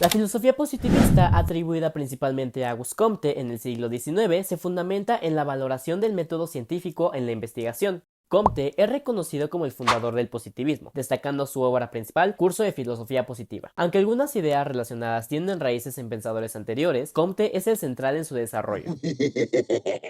La filosofía positivista, atribuida principalmente a Auguste Comte en el siglo XIX, se fundamenta en la valoración del método científico en la investigación. Comte es reconocido como el fundador del positivismo, destacando su obra principal, Curso de Filosofía Positiva. Aunque algunas ideas relacionadas tienen raíces en pensadores anteriores, Comte es el central en su desarrollo.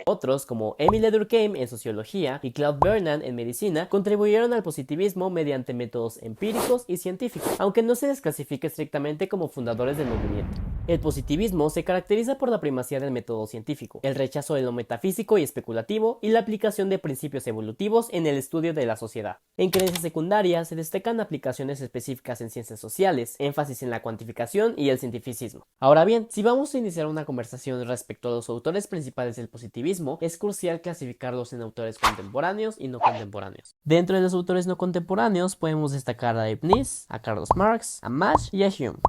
Otros, como Émile Durkheim en sociología y Claude Bernard en medicina, contribuyeron al positivismo mediante métodos empíricos y científicos, aunque no se les clasifique estrictamente como fundadores del movimiento. El positivismo se caracteriza por la primacía del método científico, el rechazo de lo metafísico y especulativo y la aplicación de principios evolutivos en el estudio de la sociedad. En creencias secundarias se destacan aplicaciones específicas en ciencias sociales, énfasis en la cuantificación y el cientificismo. Ahora bien, si vamos a iniciar una conversación respecto a los autores principales del positivismo, es crucial clasificarlos en autores contemporáneos y no contemporáneos. Dentro de los autores no contemporáneos podemos destacar a Leibniz, a Karl Marx, a Mach y a Hume.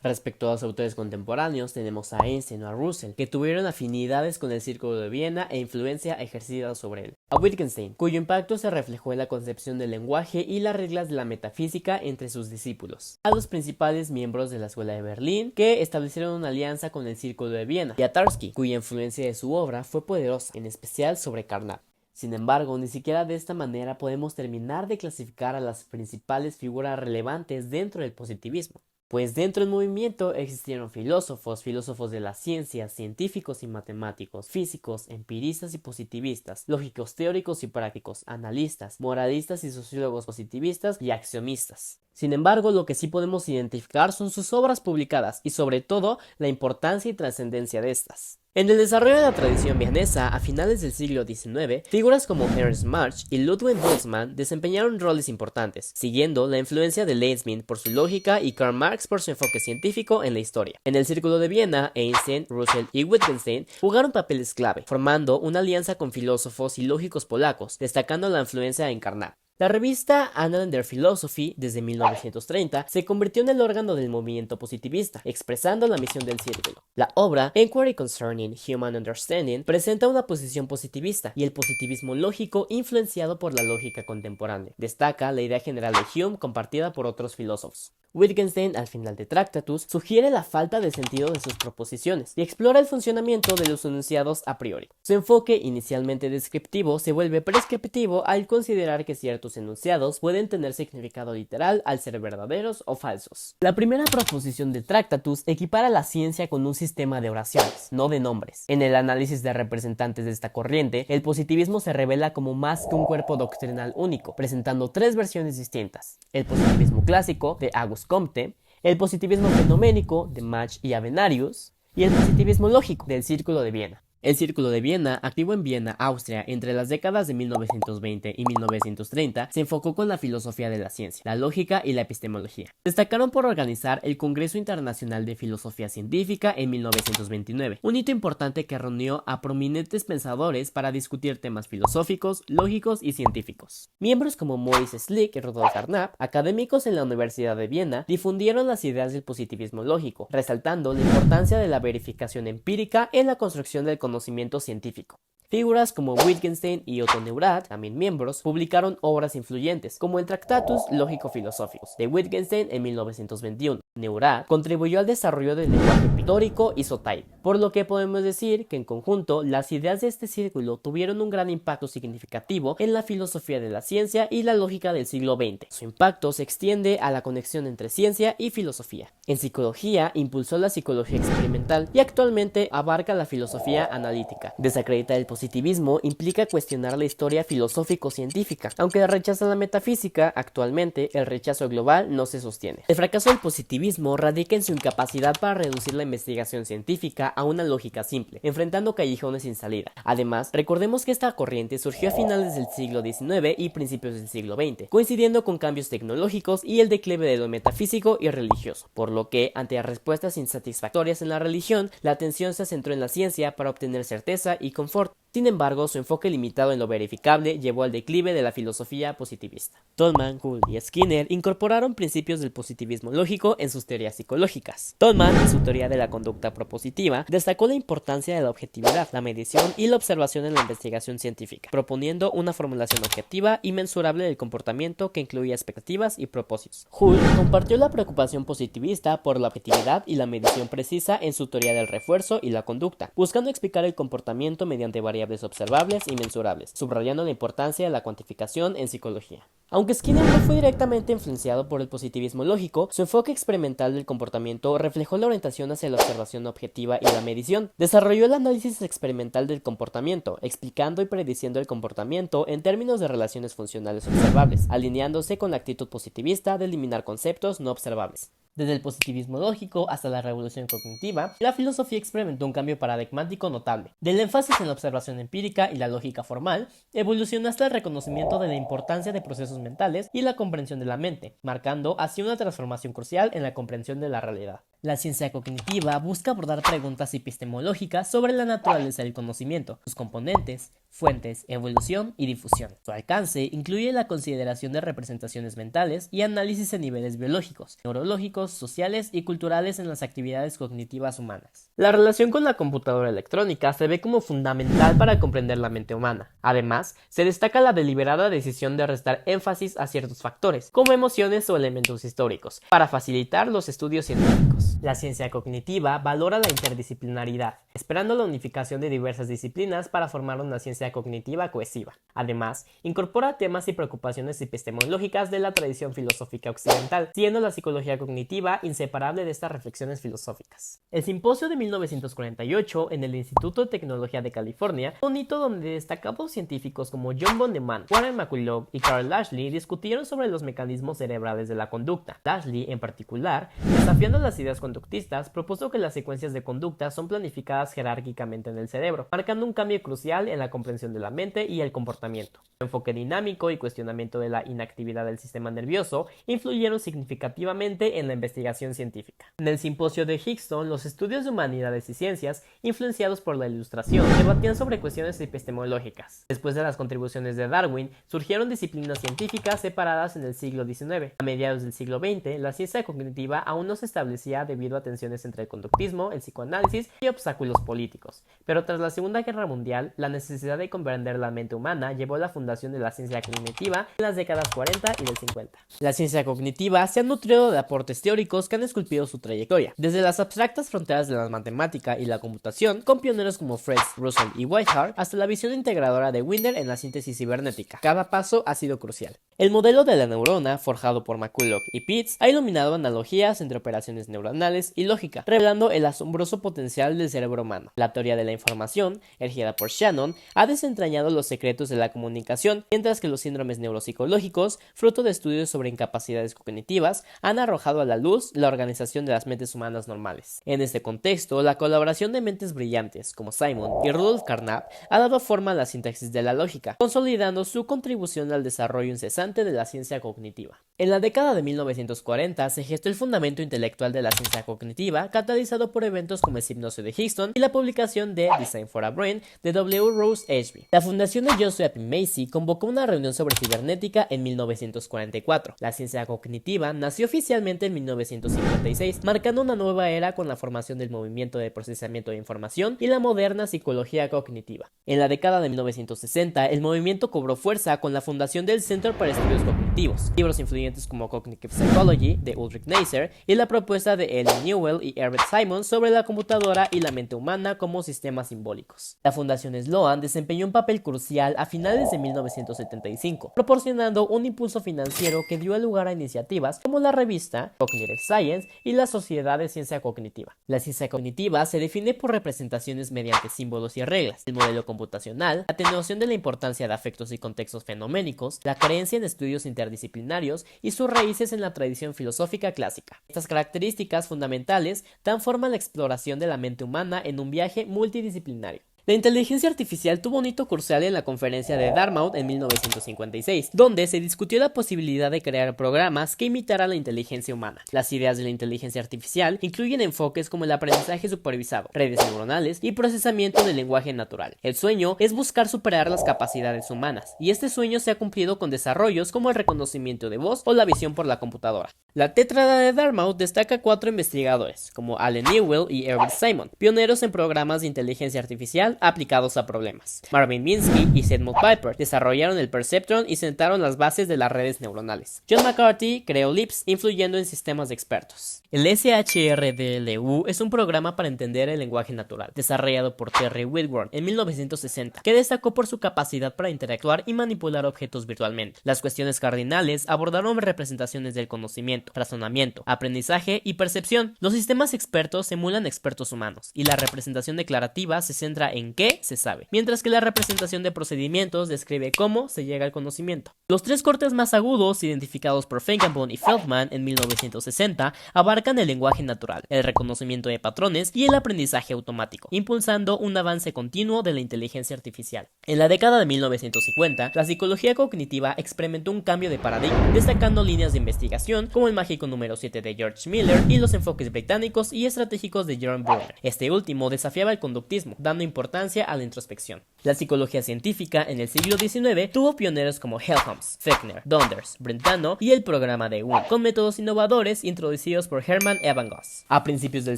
Respecto a los autores contemporáneos, tenemos a Einstein o a Russell, que tuvieron afinidades con el Círculo de Viena e influencia ejercida sobre él. A Wittgenstein, cuyo impacto se reflejó en la concepción del lenguaje y las reglas de la metafísica entre sus discípulos. A los principales miembros de la Escuela de Berlín, que establecieron una alianza con el Círculo de Viena. Y a Tarski, cuya influencia de su obra fue poderosa, en especial sobre Carnap. Sin embargo, ni siquiera de esta manera podemos terminar de clasificar a las principales figuras relevantes dentro del positivismo. Pues dentro del movimiento existieron filósofos de la ciencia, científicos y matemáticos, físicos, empiristas y positivistas, lógicos teóricos y prácticos, analistas, moralistas y sociólogos positivistas y axiomistas. Sin embargo, lo que sí podemos identificar son sus obras publicadas y sobre todo la importancia y trascendencia de estas. En el desarrollo de la tradición vienesa a finales del siglo XIX, figuras como Ernst Mach y Ludwig Boltzmann desempeñaron roles importantes, siguiendo la influencia de Leibniz por su lógica y Karl Marx por su enfoque científico en la historia. En el Círculo de Viena, Einstein, Russell y Wittgenstein jugaron papeles clave, formando una alianza con filósofos y lógicos polacos, destacando la influencia en Carnap. La revista Annalen der Philosophie, desde 1930, se convirtió en el órgano del movimiento positivista, expresando la misión del círculo. La obra Enquiry Concerning Human Understanding presenta una posición positivista y el positivismo lógico influenciado por la lógica contemporánea. Destaca la idea general de Hume compartida por otros filósofos. Wittgenstein, al final de Tractatus, sugiere la falta de sentido de sus proposiciones y explora el funcionamiento de los enunciados a priori. Su enfoque, inicialmente descriptivo, se vuelve prescriptivo al considerar que ciertos enunciados pueden tener significado literal al ser verdaderos o falsos. La primera proposición de Tractatus equipara la ciencia con un sistema de oraciones, no de nombres. En el análisis de representantes de esta corriente, el positivismo se revela como más que un cuerpo doctrinal único, presentando tres versiones distintas: el positivismo clásico, de Auguste Comte, el positivismo fenoménico, de Mach y Avenarius, y el positivismo lógico, del Círculo de Viena. El Círculo de Viena, activo en Viena, Austria, entre las décadas de 1920 y 1930, se enfocó con la filosofía de la ciencia, la lógica y la epistemología. Destacaron por organizar el Congreso Internacional de Filosofía Científica en 1929, un hito importante que reunió a prominentes pensadores para discutir temas filosóficos, lógicos y científicos. Miembros como Maurice Schlick y Rudolf Carnap, académicos en la Universidad de Viena, difundieron las ideas del positivismo lógico, resaltando la importancia de la verificación empírica en la construcción del conocimiento científico. Figuras como Wittgenstein y Otto Neurath, también miembros, publicaron obras influyentes, como el Tractatus Lógico-Filosóficos de Wittgenstein en 1921. Neurath contribuyó al desarrollo del lenguaje pictórico y Sotaip, por lo que podemos decir que en conjunto las ideas de este círculo tuvieron un gran impacto significativo en la filosofía de la ciencia y la lógica del siglo XX. Su impacto se extiende a la conexión entre ciencia y filosofía. En psicología impulsó la psicología experimental y actualmente abarca la filosofía analítica. Desacreditar el positivismo implica cuestionar la historia filosófico-científica. Aunque rechaza la metafísica, actualmente el rechazo global no se sostiene. El fracaso del positivismo radica en su incapacidad para reducir la investigación científica a una lógica simple, enfrentando callejones sin salida. Además, recordemos que esta corriente surgió a finales del siglo XIX y principios del siglo XX, coincidiendo con cambios tecnológicos y el declive de lo metafísico y religioso, por lo que, ante respuestas insatisfactorias en la religión, la atención se centró en la ciencia para obtener certeza y confort. Sin embargo, su enfoque limitado en lo verificable llevó al declive de la filosofía positivista. Tolman, Hull y Skinner incorporaron principios del positivismo lógico en sus teorías psicológicas. Tolman, en su teoría de la conducta propositiva, destacó la importancia de la objetividad, la medición y la observación en la investigación científica, proponiendo una formulación objetiva y mensurable del comportamiento que incluía expectativas y propósitos. Hull compartió la preocupación positivista por la objetividad y la medición precisa en su teoría del refuerzo y la conducta, buscando explicar el comportamiento mediante variables observables y mensurables, subrayando la importancia de la cuantificación en psicología. Aunque Skinner no fue directamente influenciado por el positivismo lógico, su enfoque experimental del comportamiento reflejó la orientación hacia la observación objetiva y la medición. Desarrolló el análisis experimental del comportamiento, explicando y prediciendo el comportamiento en términos de relaciones funcionales observables, alineándose con la actitud positivista de eliminar conceptos no observables. Desde el positivismo lógico hasta la revolución cognitiva, la filosofía experimentó un cambio paradigmático notable. Del énfasis en la observación empírica y la lógica formal, evolucionó hasta el reconocimiento de la importancia de procesos mentales y la comprensión de la mente, marcando así una transformación crucial en la comprensión de la realidad. La ciencia cognitiva busca abordar preguntas epistemológicas sobre la naturaleza del conocimiento, sus componentes, fuentes, evolución y difusión. Su alcance incluye la consideración de representaciones mentales y análisis en niveles biológicos, neurológicos, sociales y culturales en las actividades cognitivas humanas. La relación con la computadora electrónica se ve como fundamental para comprender la mente humana. Además, se destaca la deliberada decisión de restar énfasis a ciertos factores, como emociones o elementos históricos, para facilitar los estudios científicos. La ciencia cognitiva valora la interdisciplinaridad, esperando la unificación de diversas disciplinas para formar una ciencia cognitiva cohesiva. Además, incorpora temas y preocupaciones epistemológicas de la tradición filosófica occidental, siendo la psicología cognitiva inseparable de estas reflexiones filosóficas. El simposio de 1948 en el Instituto de Tecnología de California fue un hito donde destacados científicos como John von Neumann, Warren McCulloch y Carl Lashley discutieron sobre los mecanismos cerebrales de la conducta. Lashley, en particular, desafiando las ideas conductistas, propuso que las secuencias de conducta son planificadas jerárquicamente en el cerebro, marcando un cambio crucial en la comprensión de la mente y el comportamiento. El enfoque dinámico y cuestionamiento de la inactividad del sistema nervioso influyeron significativamente en la investigación científica. En el simposio de Higston, los estudios de humanidades y ciencias, influenciados por la Ilustración, debatían sobre cuestiones epistemológicas. Después de las contribuciones de Darwin, surgieron disciplinas científicas separadas en el siglo XIX. A mediados del siglo XX, la ciencia cognitiva aún no se establecía debido a tensiones entre el conductismo, el psicoanálisis y obstáculos políticos. Pero tras la Segunda Guerra Mundial, la necesidad de comprender la mente humana llevó a la fundación de la ciencia cognitiva en las décadas 40 y del 50. La ciencia cognitiva se ha nutrido de aportes teóricos que han esculpido su trayectoria, desde las abstractas fronteras de la matemática y la computación, con pioneros como Fred, Russell y Whitehead, hasta la visión integradora de Wiener en la síntesis cibernética. Cada paso ha sido crucial. El modelo de la neurona, forjado por McCulloch y Pitts, ha iluminado analogías entre operaciones neuronales y lógica, revelando el asombroso potencial del cerebro humano. La teoría de la información, erigida por Shannon, ha desentrañado los secretos de la comunicación, mientras que los síndromes neuropsicológicos, fruto de estudios sobre incapacidades cognitivas, han arrojado a la luz la organización de las mentes humanas normales. En este contexto, la colaboración de mentes brillantes como Simon y Rudolf Carnap ha dado forma a la sintaxis de la lógica, consolidando su contribución al desarrollo incesante de la ciencia cognitiva. En la década de 1940 se gestó el fundamento intelectual de la ciencia cognitiva, catalizado por eventos como el simposio de Higston y la publicación de Design for a Brain de W. Rose Ashby. La fundación de Joseph P. Macy convocó una reunión sobre cibernética en 1944. La ciencia cognitiva nació oficialmente en 1956, marcando una nueva era con la formación del movimiento de procesamiento de información y la moderna psicología cognitiva. En la década de 1960, el movimiento cobró fuerza con la fundación del Centro para Estudios Cognitivos, libros influyentes como Cognitive Psychology de Ulrich Neisser y la propuesta de Ellen Newell y Herbert Simon sobre la computadora y la mente humana como sistemas simbólicos. La Fundación Sloan desempeñó un papel crucial a finales de 1975, proporcionando un impulso financiero que dio lugar a iniciativas como la revista Cognitive Science y la Sociedad de Ciencia Cognitiva. La ciencia cognitiva se define por representaciones mediante símbolos y reglas, el modelo computacional, la atenuación de la importancia de afectos y contextos fenoménicos, la creencia en estudios interdisciplinarios y sus raíces en la tradición filosófica clásica. Estas características fundamentales dan forma a la exploración de la mente humana en un viaje multidisciplinario. La inteligencia artificial tuvo un hito crucial en la conferencia de Dartmouth en 1956, donde se discutió la posibilidad de crear programas que imitaran la inteligencia humana. Las ideas de la inteligencia artificial incluyen enfoques como el aprendizaje supervisado, redes neuronales y procesamiento del lenguaje natural. El sueño es buscar superar las capacidades humanas, y este sueño se ha cumplido con desarrollos como el reconocimiento de voz o la visión por la computadora. La tétrada de Dartmouth destaca 4 investigadores, como Allen Newell y Herbert Simon, pioneros en programas de inteligencia artificial aplicados a problemas. Marvin Minsky y Edmund Piper desarrollaron el perceptron y sentaron las bases de las redes neuronales. John McCarthy creó LIPS, influyendo en sistemas de expertos. El SHRDLU es un programa para entender el lenguaje natural, desarrollado por Terry Whitworth en 1960, que destacó por su capacidad para interactuar y manipular objetos virtualmente. Las cuestiones cardinales abordaron representaciones del conocimiento, razonamiento, aprendizaje y percepción. Los sistemas expertos emulan expertos humanos, y la representación declarativa se centra en qué se sabe, mientras que la representación de procedimientos describe cómo se llega al conocimiento. Los 3 cortes más agudos, identificados por Feigenbaum y Feldman en 1960, abarcan el lenguaje natural, el reconocimiento de patrones y el aprendizaje automático, impulsando un avance continuo de la inteligencia artificial. En la década de 1950, la psicología cognitiva experimentó un cambio de paradigma, destacando líneas de investigación como el mágico número 7 de George Miller y los enfoques británicos y estratégicos de Jerome Bruner. Este último desafiaba el conductismo, dando importancia a la introspección. La psicología científica en el siglo XIX tuvo pioneros como Helmholtz, Fechner, Donders, Brentano y el programa de Wundt, con métodos innovadores introducidos por Hermann Ebbinghaus. A principios del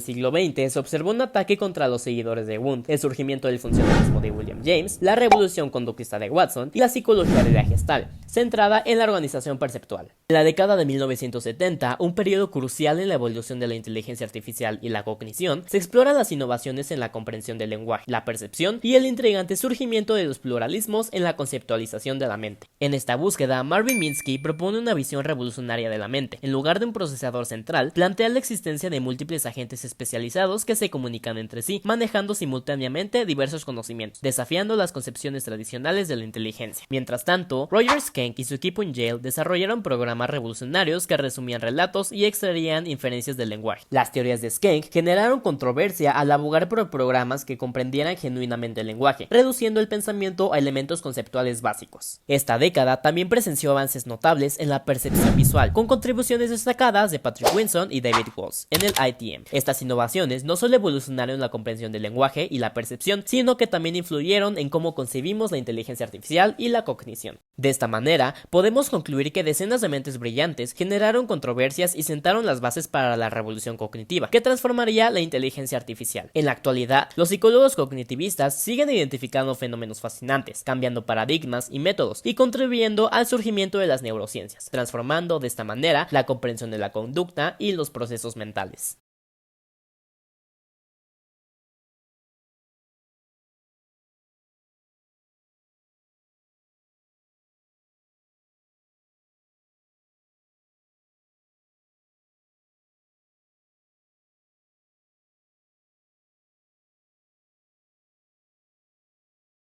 siglo XX se observó un ataque contra los seguidores de Wundt, el surgimiento del funcionalismo de William James, la revolución conductista de Watson y la psicología de la Gestalt, centrada en la organización perceptual. En la década de 1970, un periodo crucial en la evolución de la inteligencia artificial y la cognición, se exploran las innovaciones en la comprensión del lenguaje, la percepción y el intrigante surgimiento de los pluralismos en la conceptualización de la mente. En esta búsqueda, Marvin Minsky propone una visión revolucionaria de la mente. En lugar de un procesador central, plantea la existencia de múltiples agentes especializados que se comunican entre sí, manejando simultáneamente diversos conocimientos, desafiando las concepciones tradicionales de la inteligencia. Mientras tanto, Roger Schenck y su equipo en Yale desarrollaron programas revolucionarios que resumían relatos y extraían inferencias del lenguaje. Las teorías de Schenck generaron controversia al abogar por programas que comprendieran genuinamente el lenguaje, reduciendo el pensamiento a elementos conceptuales básicos. Esta década también presenció avances notables en la percepción visual, con contribuciones destacadas de Patrick Winson y David Walls en el ITM. Estas innovaciones no solo evolucionaron en la comprensión del lenguaje y la percepción, sino que también influyeron en cómo concebimos la inteligencia artificial y la cognición. De esta manera, podemos concluir que decenas de mentes brillantes generaron controversias y sentaron las bases para la revolución cognitiva, que transformaría la inteligencia artificial. En la actualidad, los psicólogos cognitivistas siguen identificando fenómenos fascinantes, cambiando paradigmas y métodos, y contribuyendo al surgimiento de las neurociencias, transformando de esta manera la comprensión de la conducta y los procesos mentales.